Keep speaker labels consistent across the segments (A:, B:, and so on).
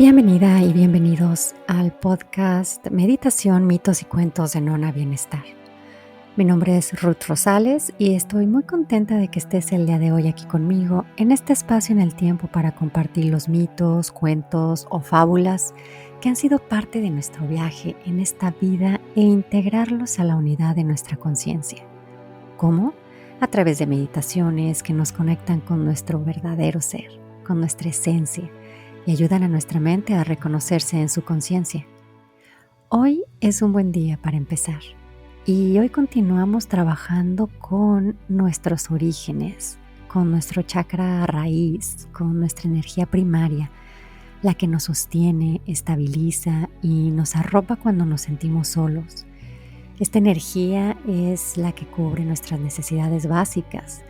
A: Bienvenida y bienvenidos al podcast Meditación, mitos y cuentos de Nona Bienestar. Mi nombre es Ruth Rosales y estoy muy contenta de que estés el día de hoy aquí conmigo en este espacio en el tiempo para compartir los mitos, cuentos o fábulas que han sido parte de nuestro viaje en esta vida e integrarlos a la unidad de nuestra conciencia. ¿Cómo? A través de meditaciones que nos conectan con nuestro verdadero ser, con nuestra esencia, y ayudan a nuestra mente a reconocerse en su conciencia. Hoy es un buen día para empezar y hoy continuamos trabajando con nuestros orígenes, con nuestro chakra raíz, con nuestra energía primaria, la que nos sostiene, estabiliza y nos arropa cuando nos sentimos solos. Esta energía es la que cubre nuestras necesidades básicas,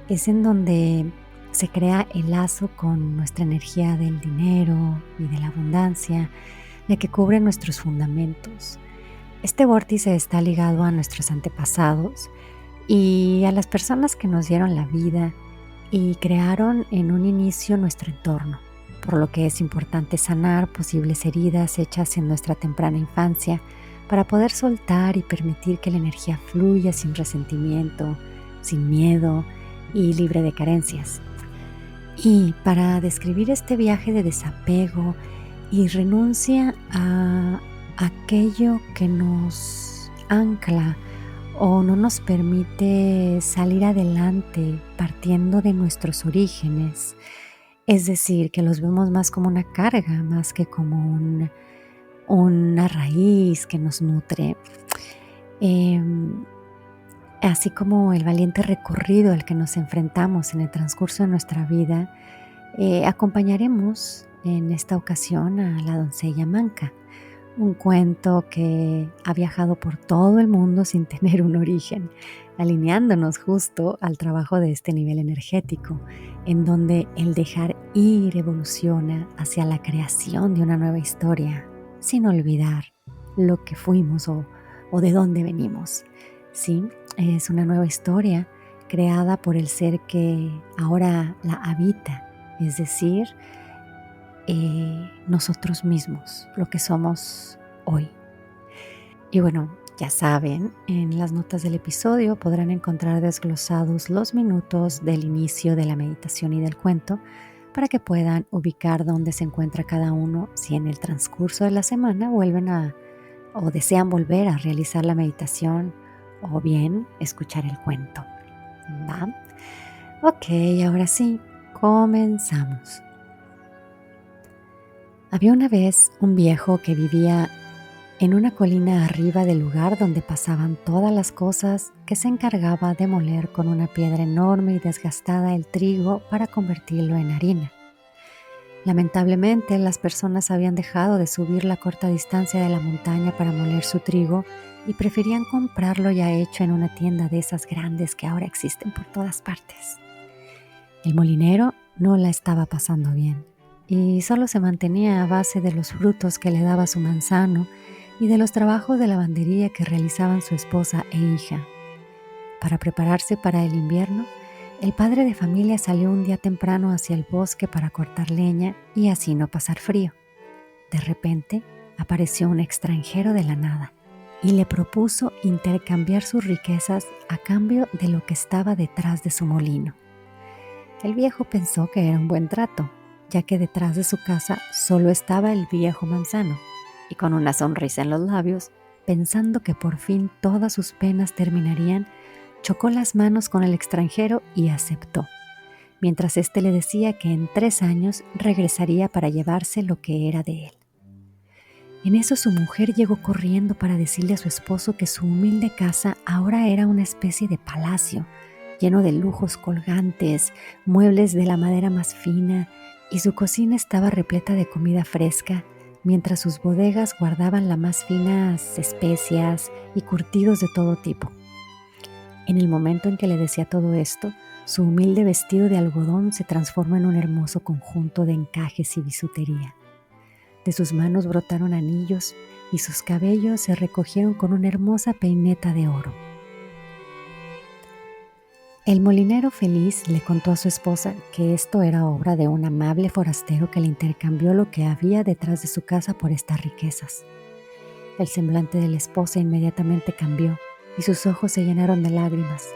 A: es en donde se crea el lazo con nuestra energía del dinero y de la abundancia, la que cubre nuestros fundamentos. Este vórtice está ligado a nuestros antepasados y a las personas que nos dieron la vida y crearon en un inicio nuestro entorno, por lo que es importante sanar posibles heridas hechas en nuestra temprana infancia para poder soltar y permitir que la energía fluya sin resentimiento, sin miedo y libre de carencias. Y para describir este viaje de desapego y renuncia a aquello que nos ancla o no nos permite salir adelante partiendo de nuestros orígenes, es decir, que los vemos más como una carga, más que como una raíz que nos nutre. Así como el valiente recorrido al que nos enfrentamos en el transcurso de nuestra vida, acompañaremos en esta ocasión a La doncella manca, un cuento que ha viajado por todo el mundo sin tener un origen, alineándonos justo al trabajo de este nivel energético, en donde el dejar ir evoluciona hacia la creación de una nueva historia, sin olvidar lo que fuimos o de dónde venimos. Sí, es una nueva historia creada por el ser que ahora la habita, es decir, nosotros mismos, lo que somos hoy. Y bueno, ya saben, en las notas del episodio podrán encontrar desglosados los minutos del inicio de la meditación y del cuento para que puedan ubicar dónde se encuentra cada uno si en el transcurso de la semana o desean volver a realizar la meditación o bien escuchar el cuento. ¿Va? Ok, ahora sí, comenzamos. Había una vez un viejo que vivía en una colina arriba del lugar donde pasaban todas las cosas, que se encargaba de moler con una piedra enorme y desgastada el trigo para convertirlo en harina. Lamentablemente, las personas habían dejado de subir la corta distancia de la montaña para moler su trigo y preferían comprarlo ya hecho en una tienda de esas grandes que ahora existen por todas partes. El molinero no la estaba pasando bien y solo se mantenía a base de los frutos que le daba su manzano y de los trabajos de lavandería que realizaban su esposa e hija. Para prepararse para el invierno, el padre de familia salió un día temprano hacia el bosque para cortar leña y así no pasar frío. De repente, apareció un extranjero de la nada y le propuso intercambiar sus riquezas a cambio de lo que estaba detrás de su molino. El viejo pensó que era un buen trato, ya que detrás de su casa solo estaba el viejo manzano, y con una sonrisa en los labios, pensando que por fin todas sus penas terminarían, chocó las manos con el extranjero y aceptó, mientras éste le decía que en 3 años regresaría para llevarse lo que era de él. En eso su mujer llegó corriendo para decirle a su esposo que su humilde casa ahora era una especie de palacio, lleno de lujos colgantes, muebles de la madera más fina, y su cocina estaba repleta de comida fresca, mientras sus bodegas guardaban las más finas especias y curtidos de todo tipo. En el momento en que le decía todo esto, su humilde vestido de algodón se transformó en un hermoso conjunto de encajes y bisutería. De sus manos brotaron anillos y sus cabellos se recogieron con una hermosa peineta de oro. El molinero feliz le contó a su esposa que esto era obra de un amable forastero que le intercambió lo que había detrás de su casa por estas riquezas. El semblante de la esposa inmediatamente cambió y sus ojos se llenaron de lágrimas.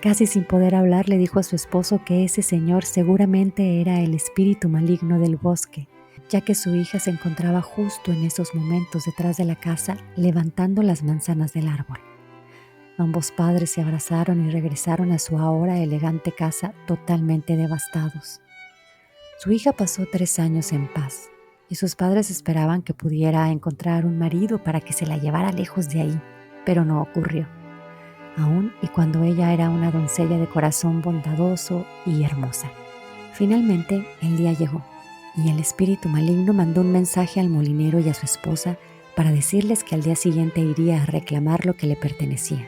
A: Casi sin poder hablar le dijo a su esposo que ese señor seguramente era el espíritu maligno del bosque, ya que su hija se encontraba justo en esos momentos detrás de la casa levantando las manzanas del árbol. Ambos padres se abrazaron y regresaron a su ahora elegante casa totalmente devastados. Su hija pasó 3 años en paz y sus padres esperaban que pudiera encontrar un marido para que se la llevara lejos de ahí, pero no ocurrió, aun y cuando ella era una doncella de corazón bondadoso y hermosa. Finalmente, el día llegó y el espíritu maligno mandó un mensaje al molinero y a su esposa para decirles que al día siguiente iría a reclamar lo que le pertenecía.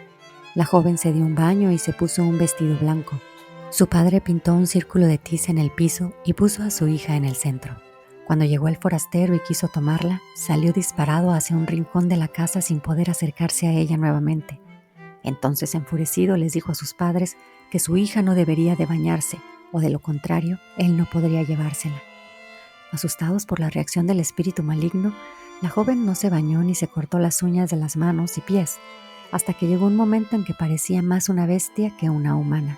A: La joven se dio un baño y se puso un vestido blanco. Su padre pintó un círculo de tiza en el piso y puso a su hija en el centro. Cuando llegó el forastero y quiso tomarla, salió disparado hacia un rincón de la casa sin poder acercarse a ella nuevamente. Entonces, enfurecido, les dijo a sus padres que su hija no debería de bañarse, o de lo contrario, él no podría llevársela. Asustados por la reacción del espíritu maligno, la joven no se bañó ni se cortó las uñas de las manos y pies, hasta que llegó un momento en que parecía más una bestia que una humana.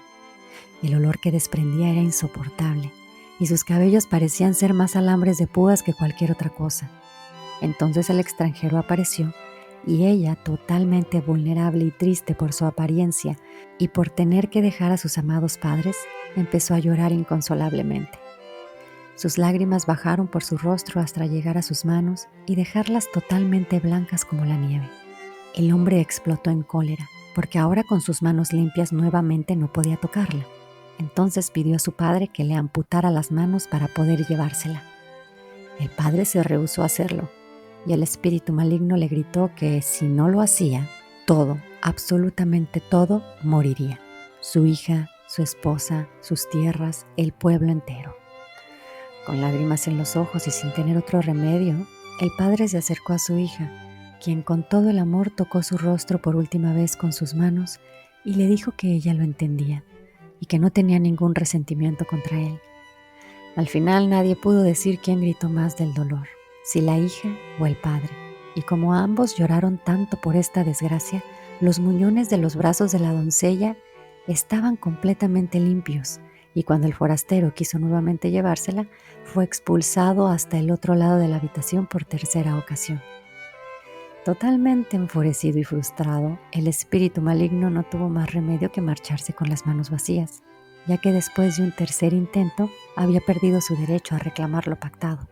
A: El olor que desprendía era insoportable, y sus cabellos parecían ser más alambres de púas que cualquier otra cosa. Entonces el extranjero apareció, y ella, totalmente vulnerable y triste por su apariencia y por tener que dejar a sus amados padres, empezó a llorar inconsolablemente. Sus lágrimas bajaron por su rostro hasta llegar a sus manos y dejarlas totalmente blancas como la nieve. El hombre explotó en cólera, porque ahora con sus manos limpias nuevamente no podía tocarla. Entonces pidió a su padre que le amputara las manos para poder llevársela. El padre se rehusó a hacerlo, y el espíritu maligno le gritó que si no lo hacía, todo, absolutamente todo, moriría. Su hija, su esposa, sus tierras, el pueblo entero. Con lágrimas en los ojos y sin tener otro remedio, el padre se acercó a su hija, quien con todo el amor tocó su rostro por última vez con sus manos y le dijo que ella lo entendía y que no tenía ningún resentimiento contra él. Al final nadie pudo decir quién gritó más del dolor, si la hija o el padre, y como ambos lloraron tanto por esta desgracia, los muñones de los brazos de la doncella estaban completamente limpios, y cuando el forastero quiso nuevamente llevársela, fue expulsado hasta el otro lado de la habitación por 3ª ocasión. Totalmente enfurecido y frustrado, el espíritu maligno no tuvo más remedio que marcharse con las manos vacías, ya que después de un 3er intento había perdido su derecho a reclamar lo pactado.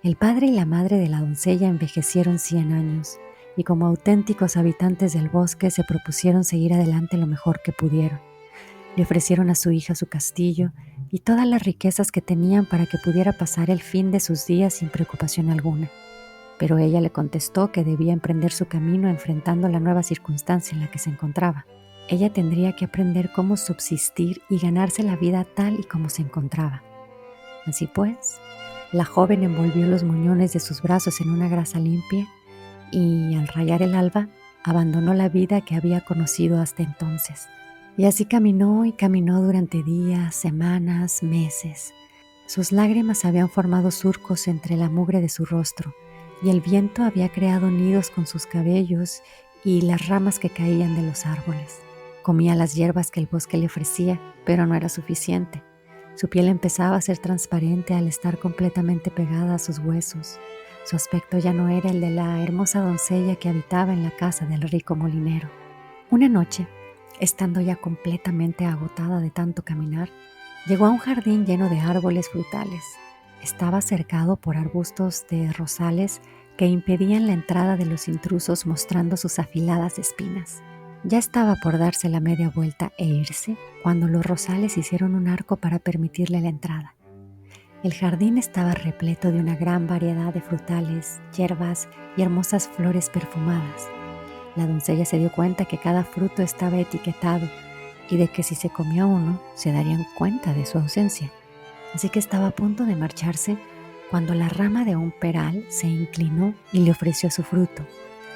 A: El padre y la madre de la doncella envejecieron 100 años y como auténticos habitantes del bosque se propusieron seguir adelante lo mejor que pudieron. Le ofrecieron a su hija su castillo y todas las riquezas que tenían para que pudiera pasar el fin de sus días sin preocupación alguna. Pero ella le contestó que debía emprender su camino enfrentando la nueva circunstancia en la que se encontraba. Ella tendría que aprender cómo subsistir y ganarse la vida tal y como se encontraba. Así pues, la joven envolvió los muñones de sus brazos en una grasa limpia y, al rayar el alba, abandonó la vida que había conocido hasta entonces. Y así caminó y caminó durante días, semanas, meses. Sus lágrimas habían formado surcos entre la mugre de su rostro, y el viento había creado nidos con sus cabellos y las ramas que caían de los árboles. Comía las hierbas que el bosque le ofrecía, pero no era suficiente. Su piel empezaba a ser transparente al estar completamente pegada a sus huesos. Su aspecto ya no era el de la hermosa doncella que habitaba en la casa del rico molinero. Una noche, estando ya completamente agotada de tanto caminar, llegó a un jardín lleno de árboles frutales. Estaba cercado por arbustos de rosales que impedían la entrada de los intrusos mostrando sus afiladas espinas. Ya estaba por darse la media vuelta e irse cuando los rosales hicieron un arco para permitirle la entrada. El jardín estaba repleto de una gran variedad de frutales, hierbas y hermosas flores perfumadas. La doncella se dio cuenta que cada fruto estaba etiquetado y de que si se comía uno, se darían cuenta de su ausencia. Así que estaba a punto de marcharse cuando la rama de un peral se inclinó y le ofreció su fruto,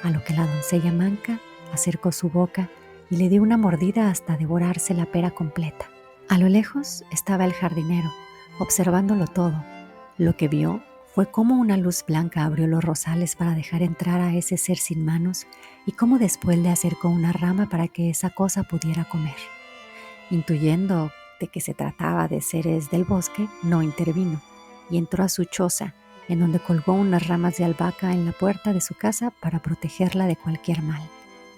A: a lo que la doncella manca acercó su boca y le dio una mordida hasta devorarse la pera completa. A lo lejos estaba el jardinero, observándolo todo. Lo que vio fue cómo una luz blanca abrió los rosales para dejar entrar a ese ser sin manos y cómo después le acercó una rama para que esa cosa pudiera comer. Intuyendo de que se trataba de seres del bosque, no intervino y entró a su choza, en donde colgó unas ramas de albahaca en la puerta de su casa para protegerla de cualquier mal.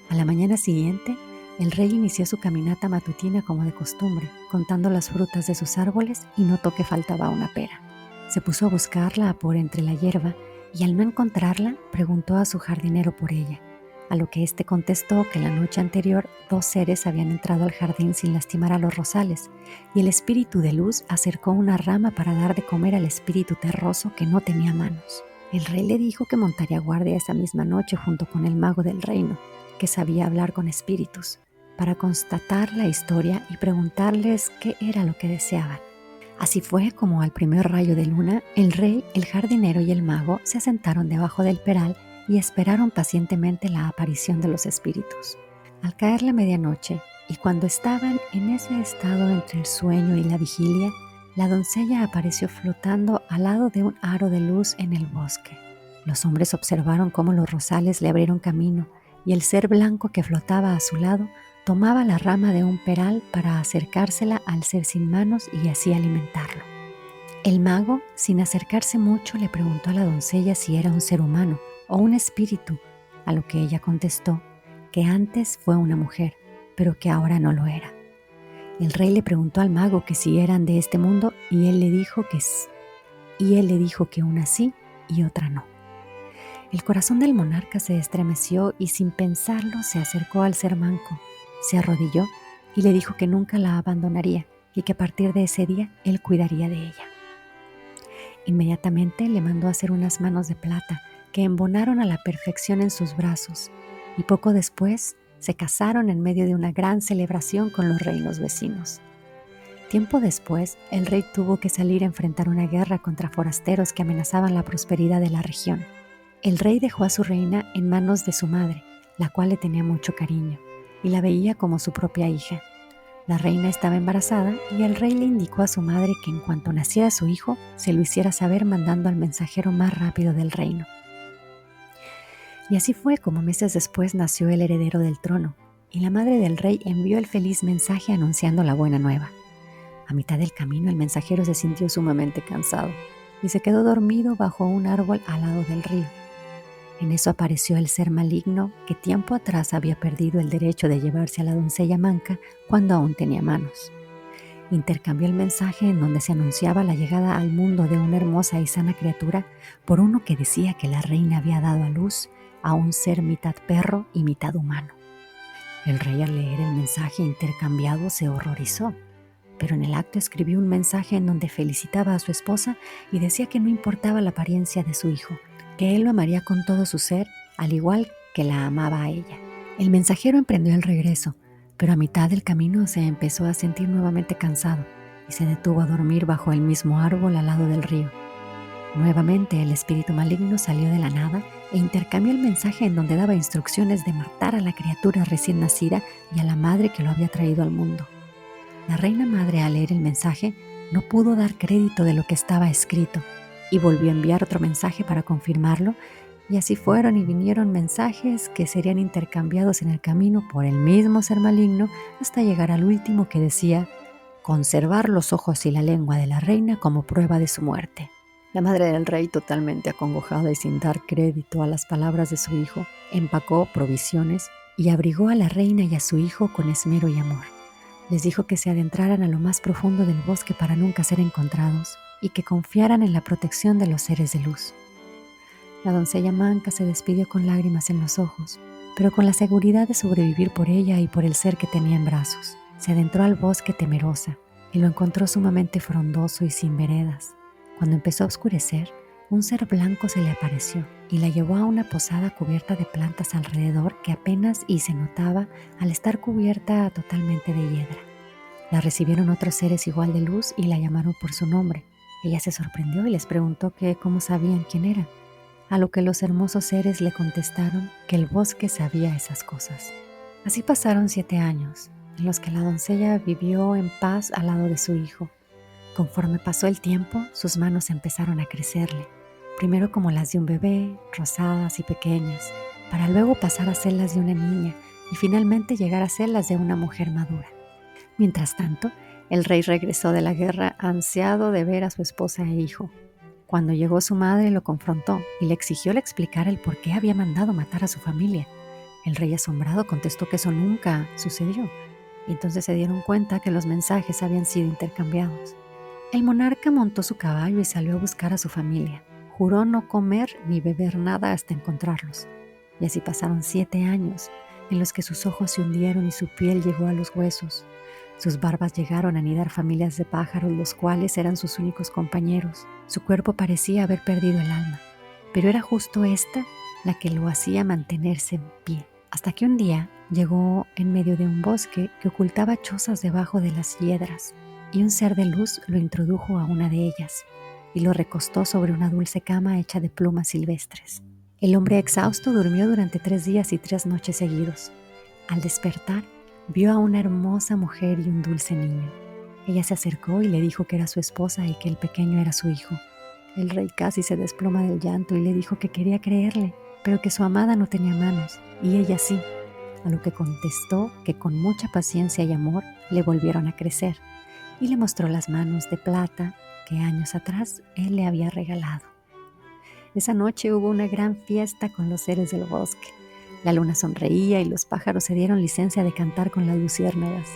A: A la mañana siguiente, el rey inició su caminata matutina como de costumbre, contando las frutas de sus árboles y notó que faltaba una pera. Se puso a buscarla por entre la hierba y al no encontrarla, preguntó a su jardinero por ella, a lo que éste contestó que la noche anterior 2 seres habían entrado al jardín sin lastimar a los rosales y el espíritu de luz acercó una rama para dar de comer al espíritu terroso que no tenía manos. El rey le dijo que montaría guardia esa misma noche junto con el mago del reino, que sabía hablar con espíritus, para constatar la historia y preguntarles qué era lo que deseaban. Así fue como al primer rayo de luna, el rey, el jardinero y el mago se sentaron debajo del peral y esperaron pacientemente la aparición de los espíritus. Al caer la medianoche, y cuando estaban en ese estado entre el sueño y la vigilia, la doncella apareció flotando al lado de un aro de luz en el bosque. Los hombres observaron cómo los rosales le abrieron camino y el ser blanco que flotaba a su lado tomaba la rama de un peral para acercársela al ser sin manos y así alimentarlo. El mago, sin acercarse mucho, le preguntó a la doncella si era un ser humano o un espíritu, a lo que ella contestó que antes fue una mujer, pero que ahora no lo era. El rey le preguntó al mago que si eran de este mundo y él le dijo que una sí y otra no. El corazón del monarca se estremeció y sin pensarlo se acercó al ser manco, se arrodilló y le dijo que nunca la abandonaría y que a partir de ese día él cuidaría de ella. Inmediatamente le mandó a hacer unas manos de plata que embonaron a la perfección en sus brazos y poco después se casaron en medio de una gran celebración con los reinos vecinos. Tiempo después, el rey tuvo que salir a enfrentar una guerra contra forasteros que amenazaban la prosperidad de la región. El rey dejó a su reina en manos de su madre, la cual le tenía mucho cariño y la veía como su propia hija. La reina estaba embarazada y el rey le indicó a su madre que en cuanto naciera su hijo, se lo hiciera saber mandando al mensajero más rápido del reino. Y así fue como meses después nació el heredero del trono, y la madre del rey envió el feliz mensaje anunciando la buena nueva. A mitad del camino el mensajero se sintió sumamente cansado y se quedó dormido bajo un árbol al lado del río. En eso apareció el ser maligno que tiempo atrás había perdido el derecho de llevarse a la doncella manca cuando aún tenía manos. Intercambió el mensaje en donde se anunciaba la llegada al mundo de una hermosa y sana criatura por uno que decía que la reina había dado a luz a un ser mitad perro y mitad humano. El rey al leer el mensaje intercambiado se horrorizó, pero en el acto escribió un mensaje en donde felicitaba a su esposa y decía que no importaba la apariencia de su hijo, que él lo amaría con todo su ser, al igual que la amaba a ella. El mensajero emprendió el regreso, pero a mitad del camino se empezó a sentir nuevamente cansado y se detuvo a dormir bajo el mismo árbol al lado del río. Nuevamente el espíritu maligno salió de la nada e intercambió el mensaje en donde daba instrucciones de matar a la criatura recién nacida y a la madre que lo había traído al mundo. La reina madre, al leer el mensaje, no pudo dar crédito de lo que estaba escrito y volvió a enviar otro mensaje para confirmarlo, y así fueron y vinieron mensajes que serían intercambiados en el camino por el mismo ser maligno hasta llegar al último que decía conservar los ojos y la lengua de la reina como prueba de su muerte. La madre del rey, totalmente acongojada y sin dar crédito a las palabras de su hijo, empacó provisiones y abrigó a la reina y a su hijo con esmero y amor. Les dijo que se adentraran a lo más profundo del bosque para nunca ser encontrados y que confiaran en la protección de los seres de luz. La doncella manca se despidió con lágrimas en los ojos, pero con la seguridad de sobrevivir por ella y por el ser que tenía en brazos. Se adentró al bosque temerosa y lo encontró sumamente frondoso y sin veredas. Cuando empezó a oscurecer, un ser blanco se le apareció y la llevó a una posada cubierta de plantas alrededor que apenas se notaba al estar cubierta totalmente de hiedra. La recibieron otros seres igual de luz y la llamaron por su nombre. Ella se sorprendió y les preguntó que cómo sabían quién era, a lo que los hermosos seres le contestaron que el bosque sabía esas cosas. Así pasaron 7 años, en los que la doncella vivió en paz al lado de su hijo. Conforme pasó el tiempo, sus manos empezaron a crecerle, primero como las de un bebé, rosadas y pequeñas, para luego pasar a ser las de una niña y finalmente llegar a ser las de una mujer madura. Mientras tanto, el rey regresó de la guerra ansiado de ver a su esposa e hijo. Cuando llegó su madre lo confrontó y le exigió le explicara el por qué había mandado matar a su familia. El rey asombrado contestó que eso nunca sucedió, y entonces se dieron cuenta que los mensajes habían sido intercambiados. El monarca montó su caballo y salió a buscar a su familia. Juró no comer ni beber nada hasta encontrarlos. Y así pasaron 7 años, en los que sus ojos se hundieron y su piel llegó a los huesos. Sus barbas llegaron a anidar familias de pájaros, los cuales eran sus únicos compañeros. Su cuerpo parecía haber perdido el alma, pero era justo esta la que lo hacía mantenerse en pie. Hasta que un día llegó en medio de un bosque que ocultaba chozas debajo de las hiedras, y un ser de luz lo introdujo a una de ellas y lo recostó sobre una dulce cama hecha de plumas silvestres. El hombre exhausto durmió durante 3 días y 3 noches seguidos. Al despertar, vio a una hermosa mujer y un dulce niño. Ella se acercó y le dijo que era su esposa y que el pequeño era su hijo. El rey casi se desploma del llanto y le dijo que quería creerle, pero que su amada no tenía manos, y ella sí, a lo que contestó que con mucha paciencia y amor le volvieron a crecer, y le mostró las manos de plata que años atrás él le había regalado. Esa noche hubo una gran fiesta con los seres del bosque. La luna sonreía y los pájaros se dieron licencia de cantar con las luciérnagas.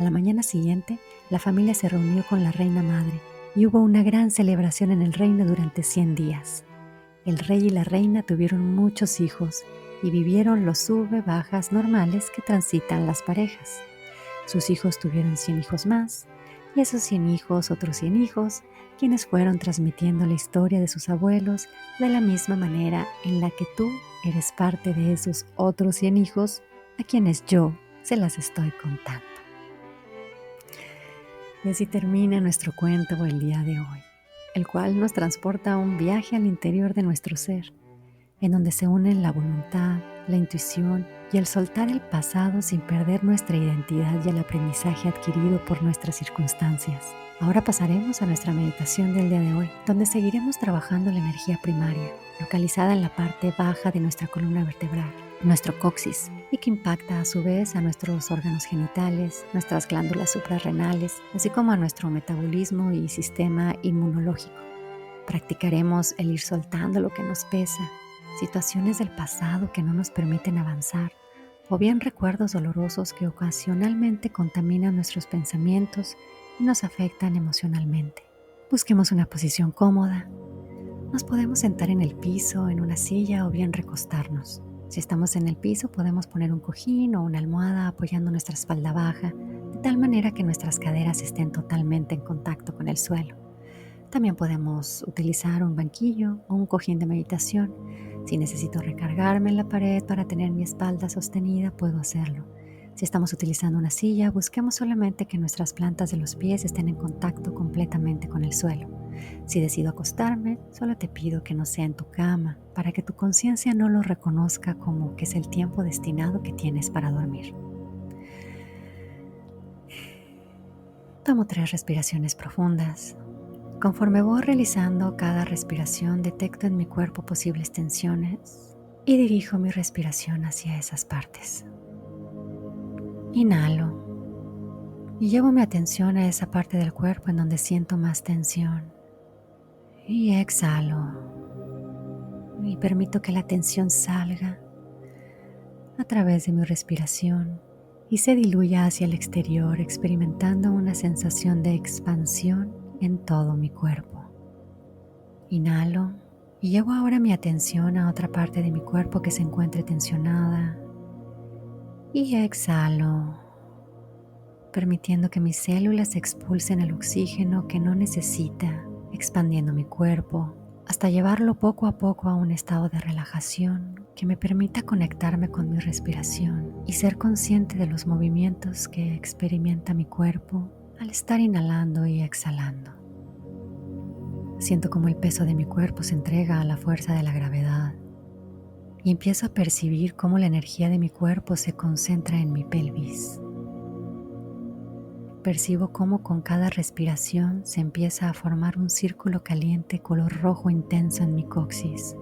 A: A la mañana siguiente, la familia se reunió con la reina madre y hubo una gran celebración en el reino durante 100 días. El rey y la reina tuvieron muchos hijos y vivieron los sube-bajas normales que transitan las parejas. Sus hijos tuvieron 100 hijos más, y esos 100 hijos otros 100 hijos, quienes fueron transmitiendo la historia de sus abuelos de la misma manera en la que tú eres parte de esos otros 100 hijos a quienes yo se las estoy contando. Y así termina nuestro cuento el día de hoy, el cual nos transporta a un viaje al interior de nuestro ser, en donde se unen la voluntad, la intuición y el soltar el pasado sin perder nuestra identidad y el aprendizaje adquirido por nuestras circunstancias. Ahora pasaremos a nuestra meditación del día de hoy, donde seguiremos trabajando la energía primaria, localizada en la parte baja de nuestra columna vertebral, nuestro coxis, y que impacta a su vez a nuestros órganos genitales, nuestras glándulas suprarrenales, así como a nuestro metabolismo y sistema inmunológico. Practicaremos el ir soltando lo que nos pesa, situaciones del pasado que no nos permiten avanzar, o bien recuerdos dolorosos que ocasionalmente contaminan nuestros pensamientos y nos afectan emocionalmente. Busquemos una posición cómoda. Nos podemos sentar en el piso, en una silla o bien recostarnos. Si estamos en el piso, podemos poner un cojín o una almohada apoyando nuestra espalda baja, de tal manera que nuestras caderas estén totalmente en contacto con el suelo. También podemos utilizar un banquillo o un cojín de meditación. Si necesito recargarme en la pared para tener mi espalda sostenida, puedo hacerlo. Si estamos utilizando una silla, busquemos solamente que nuestras plantas de los pies estén en contacto completamente con el suelo. Si decido acostarme, solo te pido que no sea en tu cama, para que tu conciencia no lo reconozca como que es el tiempo destinado que tienes para dormir. Tomo 3 respiraciones profundas. Conforme voy realizando cada respiración, detecto en mi cuerpo posibles tensiones y dirijo mi respiración hacia esas partes. Inhalo y llevo mi atención a esa parte del cuerpo en donde siento más tensión. Y exhalo y permito que la tensión salga a través de mi respiración y se diluya hacia el exterior, experimentando una sensación de expansión en todo mi cuerpo. Inhalo y llevo ahora mi atención a otra parte de mi cuerpo que se encuentre tensionada. Y exhalo, permitiendo que mis células expulsen el oxígeno que no necesita, expandiendo mi cuerpo hasta llevarlo poco a poco a un estado de relajación que me permita conectarme con mi respiración y ser consciente de los movimientos que experimenta mi cuerpo al estar inhalando y exhalando. Siento como el peso de mi cuerpo se entrega a la fuerza de la gravedad y empiezo a percibir cómo la energía de mi cuerpo se concentra en mi pelvis. Percibo cómo con cada respiración se empieza a formar un círculo caliente color rojo intenso en mi coxis.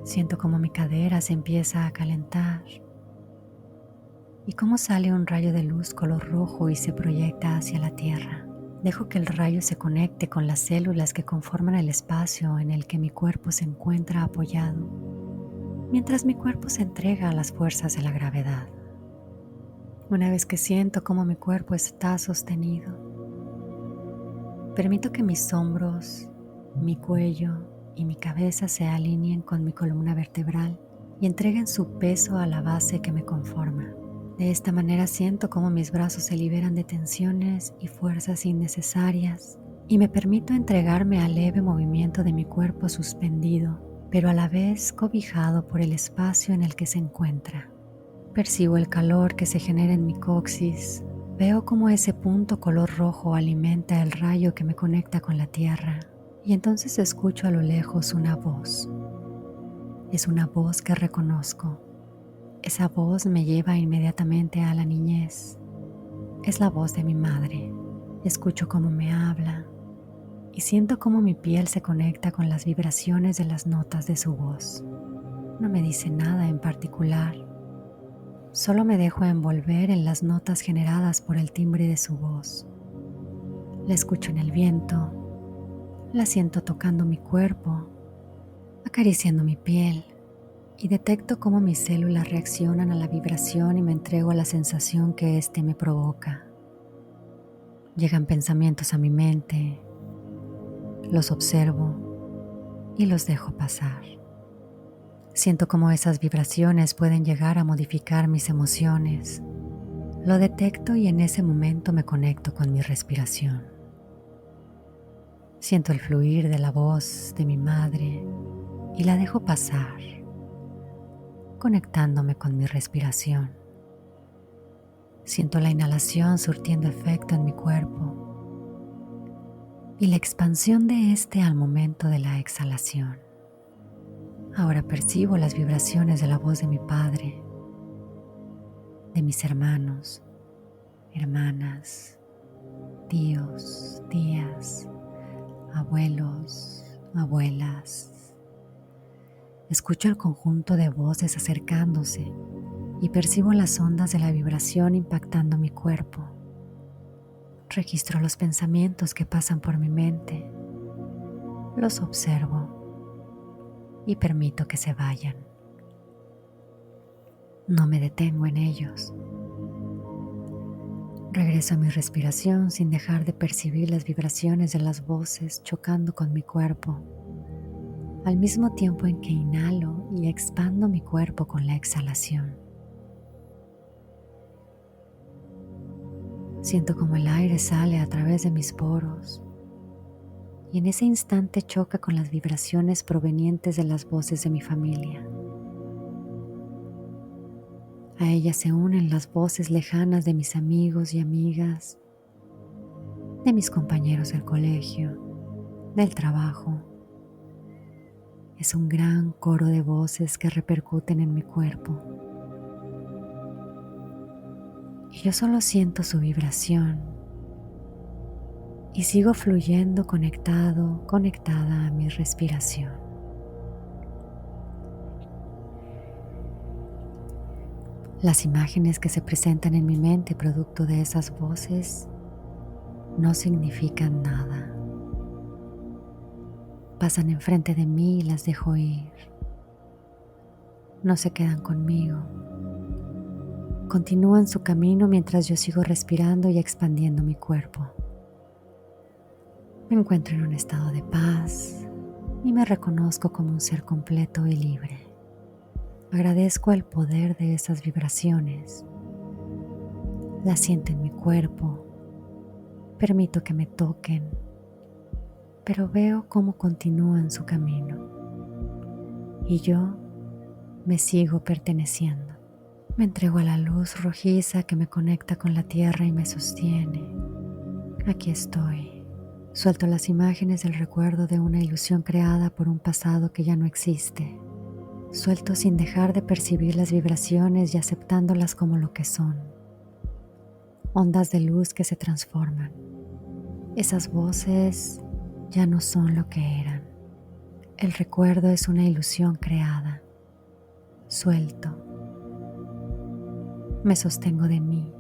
A: Siento cómo mi cadera se empieza a calentar y cómo sale un rayo de luz color rojo y se proyecta hacia la tierra. Dejo que el rayo se conecte con las células que conforman el espacio en el que mi cuerpo se encuentra apoyado, mientras mi cuerpo se entrega a las fuerzas de la gravedad. Una vez que siento cómo mi cuerpo está sostenido, permito que mis hombros, mi cuello y mi cabeza se alineen con mi columna vertebral y entreguen su peso a la base que me conforma. De esta manera siento cómo mis brazos se liberan de tensiones y fuerzas innecesarias y me permito entregarme al leve movimiento de mi cuerpo suspendido, pero a la vez cobijado por el espacio en el que se encuentra. Percibo el calor que se genera en mi coxis. Veo cómo ese punto color rojo alimenta el rayo que me conecta con la tierra y entonces escucho a lo lejos una voz. Es una voz que reconozco. Esa voz me lleva inmediatamente a la niñez. Es la voz de mi madre. Escucho cómo me habla y siento cómo mi piel se conecta con las vibraciones de las notas de su voz. No me dice nada en particular. Solo me dejo envolver en las notas generadas por el timbre de su voz. La escucho en el viento, la siento tocando mi cuerpo, acariciando mi piel y detecto cómo mis células reaccionan a la vibración y me entrego a la sensación que éste me provoca. Llegan pensamientos a mi mente, los observo y los dejo pasar. Siento cómo esas vibraciones pueden llegar a modificar mis emociones. Lo detecto y en ese momento me conecto con mi respiración. Siento el fluir de la voz de mi madre y la dejo pasar, conectándome con mi respiración. Siento la inhalación surtiendo efecto en mi cuerpo y la expansión de este al momento de la exhalación. Ahora percibo las vibraciones de la voz de mi padre, de mis hermanos, hermanas, tíos, tías, abuelos, abuelas. Escucho el conjunto de voces acercándose y percibo las ondas de la vibración impactando mi cuerpo. Registro los pensamientos que pasan por mi mente, los observo y permito que se vayan. No me detengo en ellos. Regreso a mi respiración sin dejar de percibir las vibraciones de las voces chocando con mi cuerpo, al mismo tiempo en que inhalo y expando mi cuerpo con la exhalación. Siento como el aire sale a través de mis poros y en ese instante choca con las vibraciones provenientes de las voces de mi familia. A ellas se unen las voces lejanas de mis amigos y amigas, de mis compañeros del colegio, del trabajo. Es un gran coro de voces que repercuten en mi cuerpo. Y yo solo siento su vibración y sigo fluyendo conectado, conectada a mi respiración. Las imágenes que se presentan en mi mente producto de esas voces no significan nada. Pasan enfrente de mí y las dejo ir. No se quedan conmigo. Continúan su camino mientras yo sigo respirando y expandiendo mi cuerpo. Me encuentro en un estado de paz y me reconozco como un ser completo y libre. Agradezco el poder de esas vibraciones. Las siento en mi cuerpo. Permito que me toquen, pero veo cómo continúan su camino. Y yo me sigo perteneciendo. Me entrego a la luz rojiza que me conecta con la tierra y me sostiene. Aquí estoy. Suelto las imágenes del recuerdo de una ilusión creada por un pasado que ya no existe. Suelto sin dejar de percibir las vibraciones y aceptándolas como lo que son. Ondas de luz que se transforman. Esas voces ya no son lo que eran. El recuerdo es una ilusión creada. Suelto. Me sostengo de mí.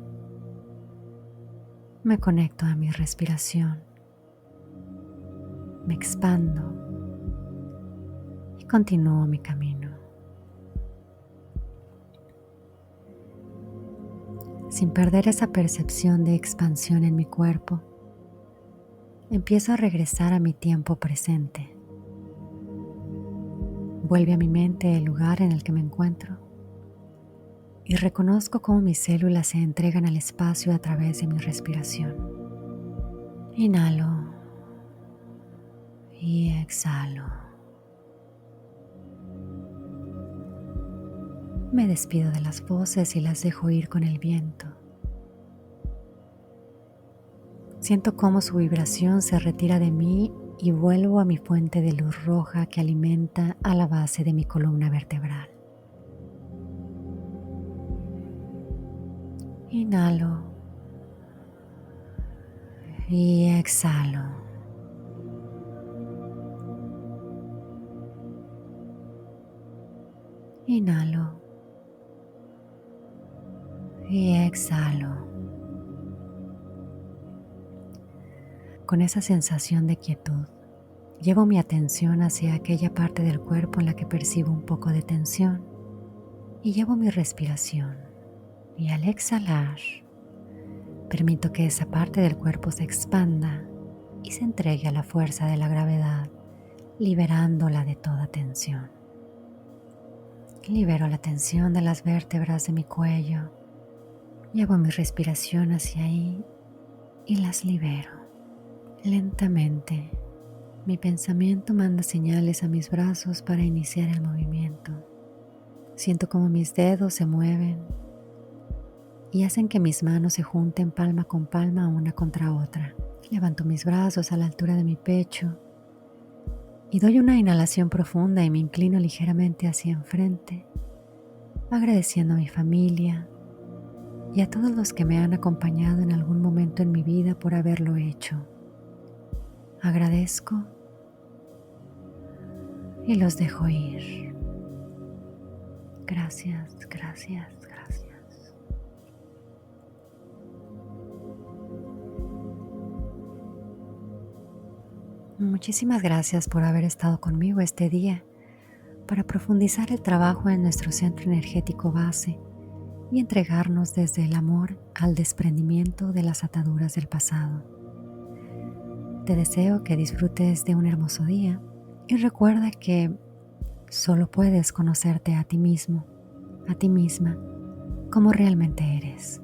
A: Me conecto a mi respiración. Me expando y continúo mi camino. Sin perder esa percepción de expansión en mi cuerpo, empiezo a regresar a mi tiempo presente. Vuelve a mi mente el lugar en el que me encuentro y reconozco cómo mis células se entregan al espacio a través de mi respiración. Inhalo y exhalo. Me despido de las voces y las dejo ir con el viento. Siento cómo su vibración se retira de mí y vuelvo a mi fuente de luz roja que alimenta a la base de mi columna vertebral. Inhalo y exhalo. Inhalo y exhalo. Con esa sensación de quietud, llevo mi atención hacia aquella parte del cuerpo en la que percibo un poco de tensión y llevo mi respiración. Y al exhalar, permito que esa parte del cuerpo se expanda y se entregue a la fuerza de la gravedad, liberándola de toda tensión. Libero la tensión de las vértebras de mi cuello, llevo mi respiración hacia ahí y las libero. Lentamente, mi pensamiento manda señales a mis brazos para iniciar el movimiento. Siento como mis dedos se mueven y hacen que mis manos se junten palma con palma una contra otra. Levanto mis brazos a la altura de mi pecho y doy una inhalación profunda y me inclino ligeramente hacia enfrente, agradeciendo a mi familia y a todos los que me han acompañado en algún momento en mi vida por haberlo hecho. Agradezco y los dejo ir. Gracias, gracias, gracias. Muchísimas gracias por haber estado conmigo este día para profundizar el trabajo en nuestro centro energético base y entregarnos desde el amor al desprendimiento de las ataduras del pasado. Te deseo que disfrutes de un hermoso día y recuerda que solo puedes conocerte a ti mismo, a ti misma, como realmente eres.